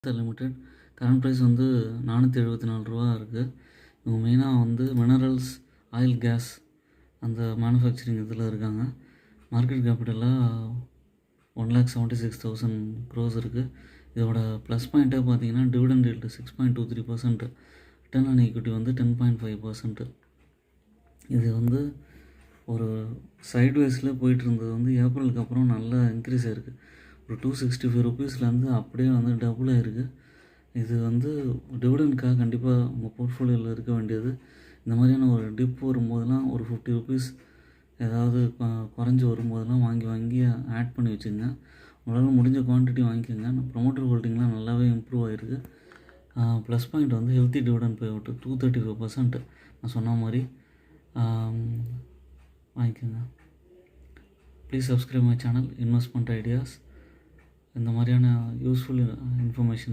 Limited current price வந்து ரூ. 474 இருக்குது. இவங்க மெயினாக வந்து மினரல்ஸ், ஆயில், கேஸ் அந்த மேனுஃபேக்சரிங் இதில் இருக்காங்க. மார்க்கெட் கேபிட்டலாக 1,76,000 crores இருக்குது. இதோட ப்ளஸ் பாயிண்ட்டே பார்த்தீங்கன்னா dividend yield 6.23%, return on equity வந்து 10.5%. இது வந்து ஒரு சைட்வேஸில் போயிட்டு இருந்தது வந்து ஏப்ரலுக்கு அப்புறம் நல்லா இன்க்ரீஸ் ஆகிருக்கு. ஒரு ₹265 அப்படியே வந்து டபுள் ஆகிருக்கு. இது வந்து டிவிடெண்ட்காக கண்டிப்பாக உங்கள் போர்ட்ஃபோலியோவில் இருக்க வேண்டியது. இந்த மாதிரியான ஒரு டிப் வரும்போதெல்லாம் ஒரு ₹50 ஏதாவது குறைஞ்சி வரும்போதெல்லாம் வாங்கி ஆட் பண்ணி வச்சுங்க. உங்களால் முடிஞ்ச குவான்டிட்டி வாங்கிக்கோங்க. ப்ரொமோட்டர் ஹோல்டிங்லாம் நல்லாவே இம்ப்ரூவ் ஆகிருக்கு. ப்ளஸ் பாயிண்ட் வந்து ஹெல்த்தி டிவிடெண்ட் பே அவுட் 235%. நான் சொன்ன மாதிரி வாங்கிக்கோங்க. Please subscribe my channel investment ideas. இந்த மாதிரியான யூஸ்ஃபுல் இன்ஃபர்மேஷன்